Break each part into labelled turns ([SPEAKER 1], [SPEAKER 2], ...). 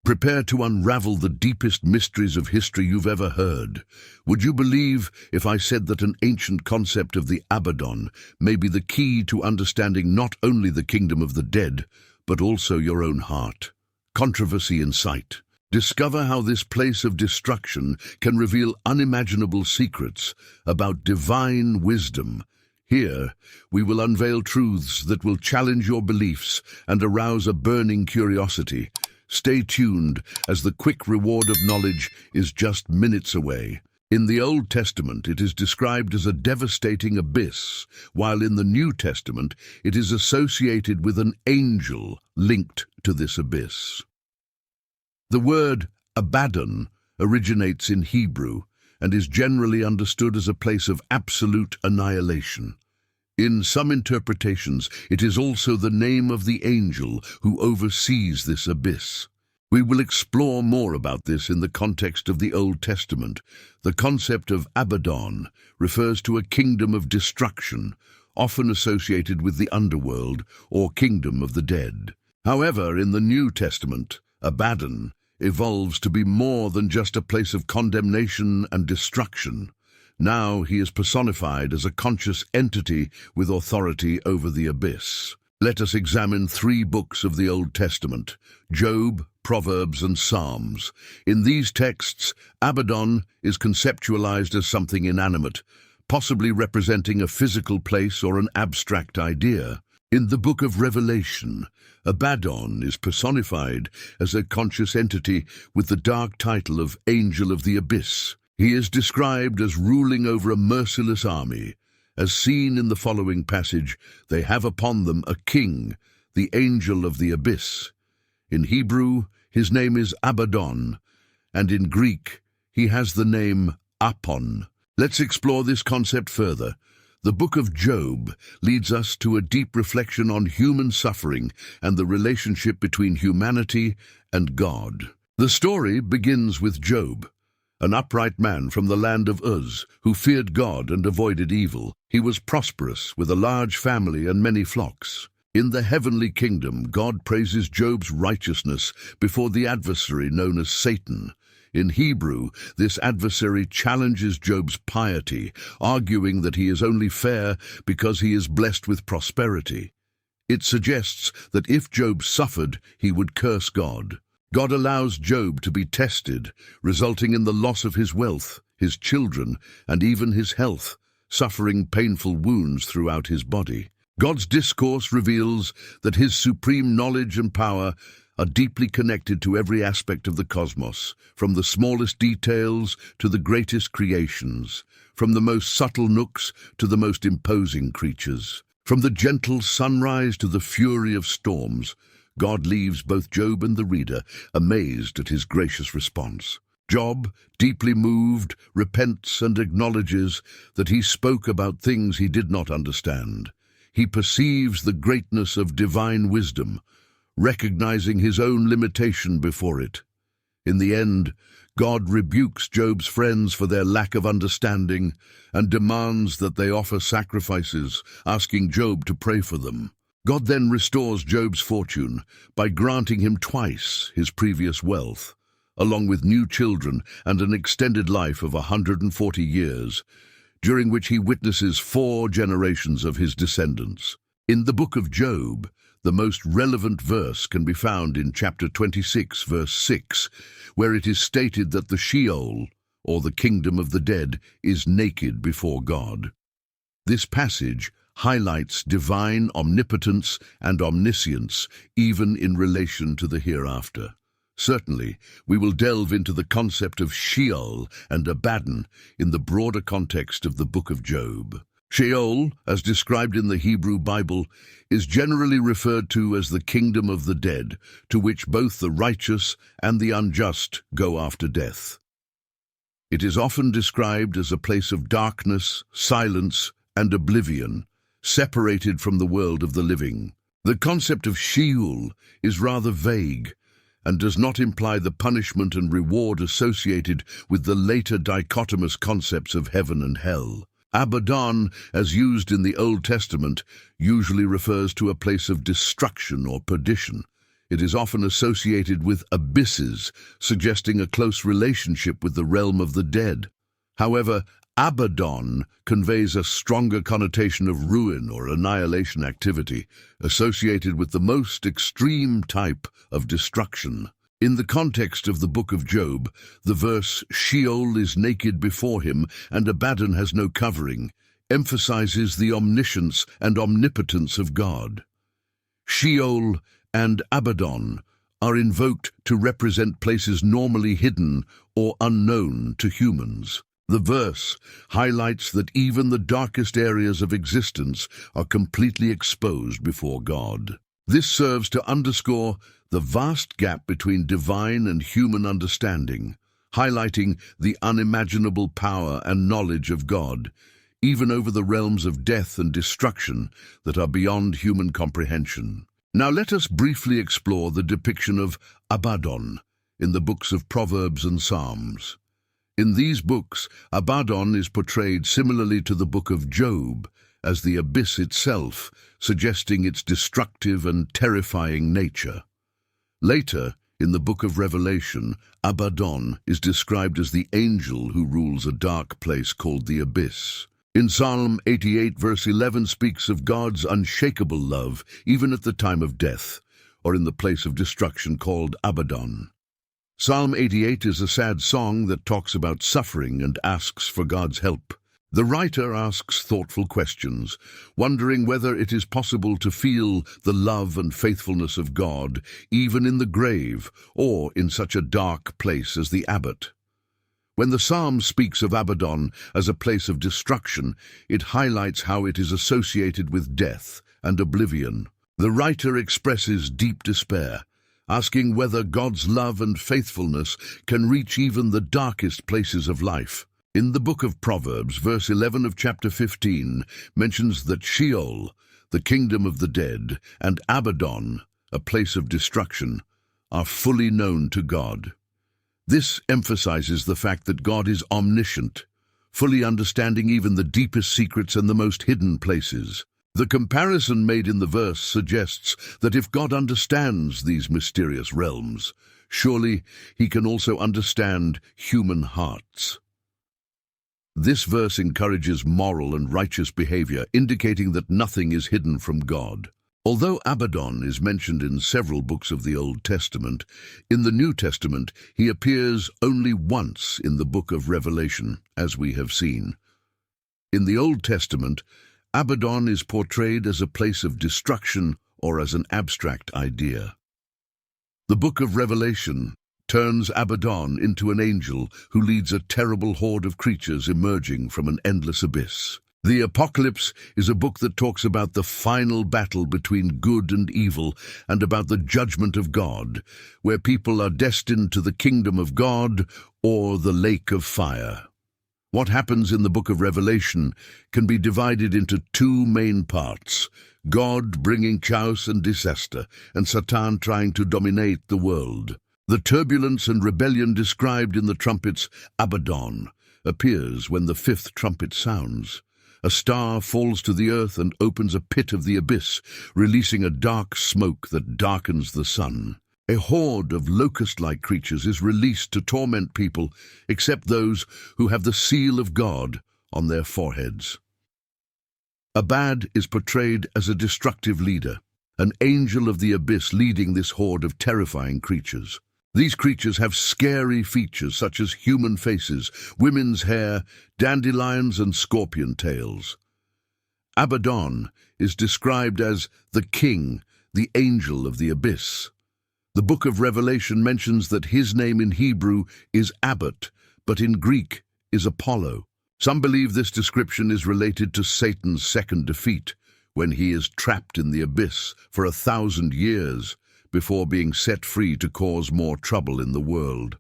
[SPEAKER 1] Prepare to unravel the deepest mysteries of history you've ever heard. Would you believe if I said that an ancient concept of the ABADDON may be the key to understanding not only the kingdom of the dead, but also your own heart? Controversy in sight. Discover how this place of destruction can reveal unimaginable secrets about divine wisdom. Here, we will unveil truths that will challenge your beliefs and arouse a burning curiosity. Stay tuned, as the quick reward of knowledge is just minutes away. In the Old Testament, it is described as a devastating abyss, while in the New Testament, it is associated with an angel linked to this abyss. The word ABADDON originates in Hebrew and is generally understood as a place of absolute annihilation. In some interpretations, it is also the name of the angel who oversees this abyss. We will explore more about this in the context of the Old Testament. The concept of ABADDON refers to a kingdom of destruction, often associated with the underworld or kingdom of the dead. However, in the New Testament, ABADDON evolves to be more than just a place of condemnation and destruction. Now he is personified as a conscious entity with authority over the abyss. Let us examine 3 books of the Old Testament: Job, Proverbs, and Psalms. In these texts, ABADDON is conceptualized as something inanimate, possibly representing a physical place or an abstract idea. In the book of Revelation, ABADDON is personified as a conscious entity with the dark title of Angel of the Abyss. He is described as ruling over a merciless army. As seen in the following passage, they have upon them a king, the Angel of the Abyss. In Hebrew, his name is ABADDON, and in Greek, he has the name Apon. Let's explore this concept further. The book of Job leads us to a deep reflection on human suffering and the relationship between humanity and God. The story begins with Job, an upright man from the land of Uz, who feared God and avoided evil. He was prosperous, with a large family and many flocks. In the heavenly kingdom, God praises Job's righteousness before the adversary known as Satan. In Hebrew, this adversary challenges Job's piety, arguing that he is only fair because he is blessed with prosperity. It suggests that if Job suffered, he would curse God. God allows Job to be tested, resulting in the loss of his wealth, his children, and even his health, suffering painful wounds throughout his body. God's discourse reveals that his supreme knowledge and power are deeply connected to every aspect of the cosmos, from the smallest details to the greatest creations, from the most subtle nooks to the most imposing creatures. From the gentle sunrise to the fury of storms, God leaves both Job and the reader amazed at his gracious response. Job, deeply moved, repents and acknowledges that he spoke about things he did not understand. He perceives the greatness of divine wisdom, recognizing his own limitation before it. In the end, God rebukes Job's friends for their lack of understanding and demands that they offer sacrifices, asking Job to pray for them. God then restores Job's fortune by granting him twice his previous wealth, along with new children and an extended life of 140 years, during which he witnesses 4 generations of his descendants. In the book of Job, the most relevant verse can be found in chapter 26, verse 6, where it is stated that the Sheol, or the kingdom of the dead, is naked before God. This passage highlights divine omnipotence and omniscience, even in relation to the hereafter. Certainly, we will delve into the concept of Sheol and ABADDON in the broader context of the book of Job. Sheol, as described in the Hebrew Bible, is generally referred to as the kingdom of the dead, to which both the righteous and the unjust go after death. It is often described as a place of darkness, silence, and oblivion, separated from the world of the living. The concept of Sheol is rather vague and does not imply the punishment and reward associated with the later dichotomous concepts of heaven and hell. ABADDON, as used in the Old Testament, usually refers to a place of destruction or perdition. It is often associated with abysses, suggesting a close relationship with the realm of the dead. However, ABADDON conveys a stronger connotation of ruin or annihilation activity, associated with the most extreme type of destruction. In the context of the book of Job, the verse, "Sheol is naked before him, and Abaddon has no covering," emphasizes the omniscience and omnipotence of God. Sheol and Abaddon are invoked to represent places normally hidden or unknown to humans. The verse highlights that even the darkest areas of existence are completely exposed before God. This serves to underscore the vast gap between divine and human understanding, highlighting the unimaginable power and knowledge of God, even over the realms of death and destruction that are beyond human comprehension. Now let us briefly explore the depiction of ABADDON in the books of Proverbs and Psalms. In these books, ABADDON is portrayed similarly to the book of Job as the abyss itself, suggesting its destructive and terrifying nature. Later, in the book of Revelation, ABADDON is described as the angel who rules a dark place called the abyss. In Psalm 88 verse 11 speaks of God's unshakable love even at the time of death, or in the place of destruction called ABADDON. Psalm 88 is a sad song that talks about suffering and asks for God's help. The writer asks thoughtful questions, wondering whether it is possible to feel the love and faithfulness of God even in the grave or in such a dark place as the abbot. When the psalm speaks of ABADDON as a place of destruction, it highlights how it is associated with death and oblivion. The writer expresses deep despair, asking whether God's love and faithfulness can reach even the darkest places of life. In the book of Proverbs, verse 11 of chapter 15 mentions that Sheol, the kingdom of the dead, and ABADDON, a place of destruction, are fully known to God. This emphasizes the fact that God is omniscient, fully understanding even the deepest secrets and the most hidden places. The comparison made in the verse suggests that if God understands these mysterious realms, surely he can also understand human hearts. This verse encourages moral and righteous behavior, indicating that nothing is hidden from God. Although ABADDON is mentioned in several books of the Old Testament, in the New Testament he appears only once in the book of Revelation, as we have seen. In the Old Testament, ABADDON is portrayed as a place of destruction or as an abstract idea. The book of Revelation turns ABADDON into an angel who leads a terrible horde of creatures emerging from an endless abyss. The Apocalypse is a book that talks about the final battle between good and evil and about the judgment of God, where people are destined to the kingdom of God or the lake of fire. What happens in the book of Revelation can be divided into two main parts: God bringing chaos and disaster, and Satan trying to dominate the world. The turbulence and rebellion described in the trumpets ABADDON appears when the fifth trumpet sounds. A star falls to the earth and opens a pit of the abyss, releasing a dark smoke that darkens the sun. A horde of locust-like creatures is released to torment people, except those who have the seal of God on their foreheads. Abaddon is portrayed as a destructive leader, an angel of the abyss leading this horde of terrifying creatures. These creatures have scary features such as human faces, women's hair, dandelions, and scorpion tails. ABADDON is described as the king, the angel of the abyss. The book of Revelation mentions that his name in Hebrew is Abbot, but in Greek is Apollo. Some believe this description is related to Satan's second defeat, when he is trapped in the abyss for 1,000 years before being set free to cause more trouble in the world.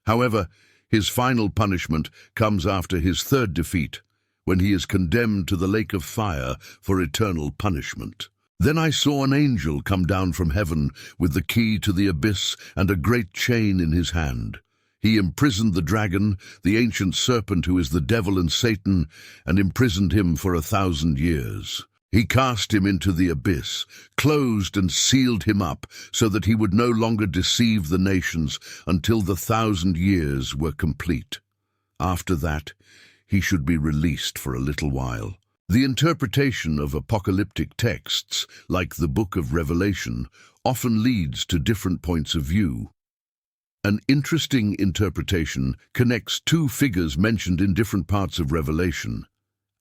[SPEAKER 1] However, his final punishment comes after his third defeat, when he is condemned to the lake of fire for eternal punishment. Then I saw an angel come down from heaven with the key to the abyss and a great chain in his hand. He imprisoned the dragon, the ancient serpent who is the devil and Satan, and imprisoned him for 1,000 years. He cast him into the abyss, closed and sealed him up, so that he would no longer deceive the nations until the 1,000 years were complete. After that, he should be released for a little while. The interpretation of apocalyptic texts, like the Book of Revelation, often leads to different points of view. An interesting interpretation connects two figures mentioned in different parts of Revelation: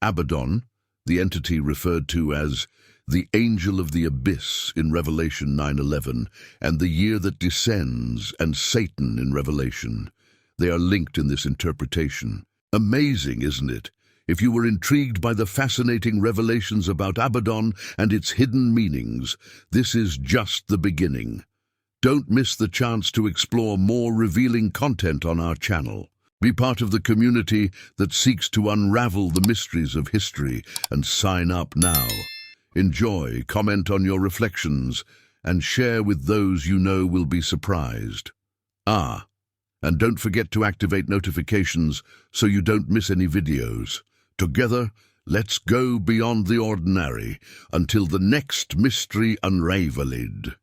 [SPEAKER 1] ABADDON, the entity referred to as the angel of the abyss in Revelation 9:11, and the year that descends, and Satan in Revelation. They are linked in this interpretation. Amazing, isn't it? If you were intrigued by the fascinating revelations about Abaddon and its hidden meanings, this is just the beginning. Don't miss the chance to explore more revealing content on our channel. Be part of the community that seeks to unravel the mysteries of history, and sign up now. Enjoy, comment on your reflections, and share with those you know will be surprised. And don't forget to activate notifications so you don't miss any videos. Together, let's go beyond the ordinary until the next mystery unraveled.